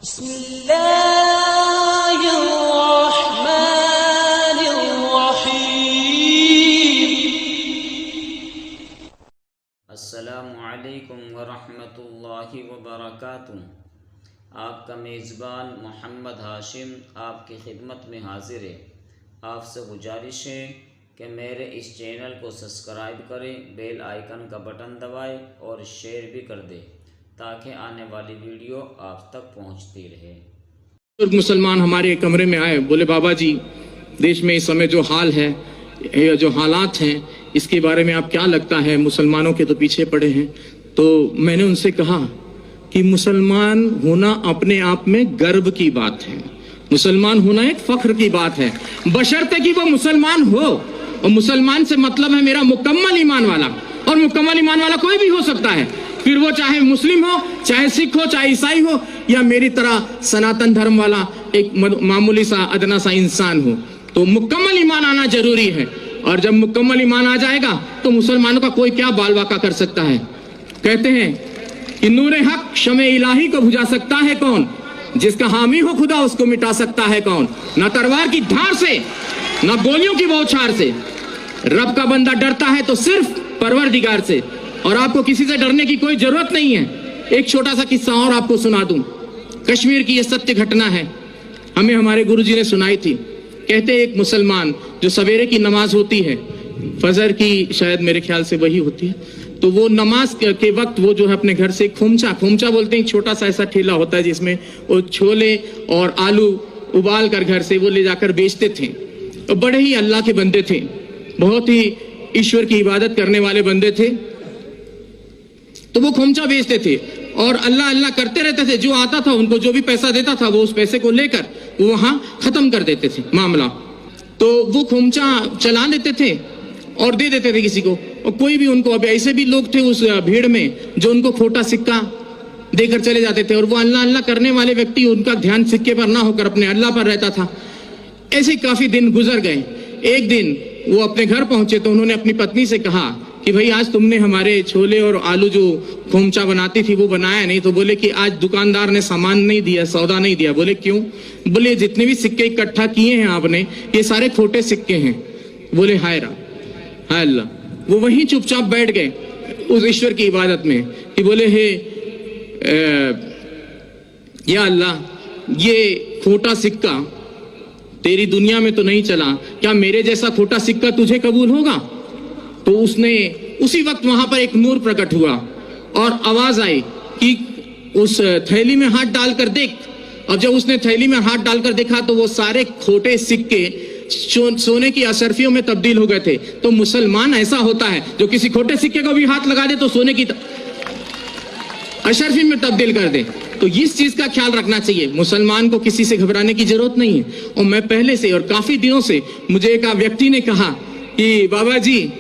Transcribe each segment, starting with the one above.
अस्सलामुअलैकुम वरहमतुल्लाहि वबरकातुहू। आपका मेज़बान मोहम्मद हाशिम आपकी खिदमत में हाजिर है। आपसे गुजारिश है कि मेरे इस चैनल को सब्सक्राइब करें, बेल आइकन का बटन दबाएं और शेयर भी कर दें ताकि आने वाली वीडियो आप तक पहुंचती रहे। मुसलमान हमारे कमरे में आए, बोले बाबा जी देश में इस समय जो हाल है, जो हालात हैं, इसके बारे में आप क्या लगता है? मुसलमानों के तो पीछे पड़े हैं। तो मैंने उनसे कहा कि मुसलमान होना अपने आप में गर्व की बात है, मुसलमान होना एक फख्र की बात है, बशर्ते कि वो मुसलमान हो। और मुसलमान से मतलब है मेरा मुकम्मल ईमान वाला, और मुकम्मल ईमान वाला कोई भी हो सकता है, फिर वो चाहे मुस्लिम हो, चाहे सिख हो, चाहे ईसाई हो, या मेरी तरह सनातन धर्म वाला एक मामूली सा अदना सा इंसान हो। तो मुकम्मल ईमान आना जरूरी है, और जब मुकम्मल ईमान आ जाएगा तो मुसलमानों का कोई क्या बाल वाका कर सकता है। कहते हैं कि नूरे हक शमे इलाही को बुझा सकता है कौन, जिसका हामी हो खुदा उसको मिटा सकता है कौन। ना तलवार की धार से, ना गोलियों की बौछार से, रब का बंदा डरता है तो सिर्फ परवरदिगार से, और आपको किसी से डरने की कोई जरूरत नहीं है। एक छोटा सा किस्सा और आपको सुना दूं। कश्मीर की यह सत्य घटना है, हमें हमारे गुरुजी ने सुनाई थी। कहते एक मुसलमान जो सवेरे की नमाज होती है, फजर की शायद मेरे ख्याल से वही होती है, तो वो नमाज के वक्त वो जो है अपने घर से खोमचा बोलते हैं, छोटा सा ऐसा ठेला होता है जिसमें वो छोले और आलू उबाल कर घर से वो ले जाकर बेचते थे। तो बड़े ही अल्लाह के बंदे थे, बहुत ही ईश्वर की इबादत करने वाले बंदे थे। तो वो खोमचा बेचते थे और अल्लाह अल्लाह करते रहते थे। जो आता था उनको जो भी पैसा देता था वो उस पैसे को लेकर वो वहां खत्म कर देते थे मामला। तो वो खोमचा चला देते थे और दे देते थे किसी को, और कोई भी उनको, अब ऐसे भी लोग थे उस भीड़ में जो उनको खोटा सिक्का देकर चले जाते थे, और वो अल्लाह अल्लाह करने वाले व्यक्ति, उनका ध्यान सिक्के पर ना होकर अपने अल्लाह पर रहता था। ऐसे काफी दिन गुजर गए। एक दिन वो अपने घर पहुंचे तो उन्होंने अपनी पत्नी से कहा कि भाई आज तुमने हमारे छोले और आलू जो खोमचा बनाती थी वो बनाया नहीं। तो बोले कि आज दुकानदार ने सामान नहीं दिया, सौदा नहीं दिया। बोले क्यों? बोले जितने भी सिक्के इकट्ठा किए हैं आपने ये सारे खोटे सिक्के हैं। बोले हाय अल्लाह। वो वहीं चुपचाप बैठ गए उस ईश्वर की इबादत में कि बोले हे या अल्लाह, ये खोटा सिक्का तेरी दुनिया में तो नहीं चला, क्या मेरे जैसा खोटा सिक्का तुझे कबूल होगा? तो उसने उसी वक्त वहां पर एक नूर प्रकट हुआ और आवाज आई कि उस थैली में हाथ डालकर देख। और जब उसने थैली में हाथ डालकर देखा तो वो सारे खोटे सिक्के सोने की अशर्फियों में तब्दील हो गए थे। तो मुसलमान ऐसा होता है जो किसी खोटे सिक्के को भी हाथ लगा दे तो सोने की अशर्फी में तब्दील कर दे। तो इस चीज का ख्याल रखना चाहिए। मुसलमान को किसी से घबराने की जरूरत नहीं है। और मैं पहले से और काफी दिनों से, मुझे एक व्यक्ति ने कहा कि बाबा जी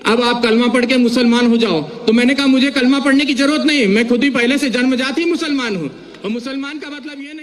अब आप कलमा पढ़ के मुसलमान हो जाओ। तो मैंने कहा मुझे कलमा पढ़ने की जरूरत नहीं है, मैं खुद ही पहले से जन्मजात ही मुसलमान हूँ। और मुसलमान का मतलब ये नहीं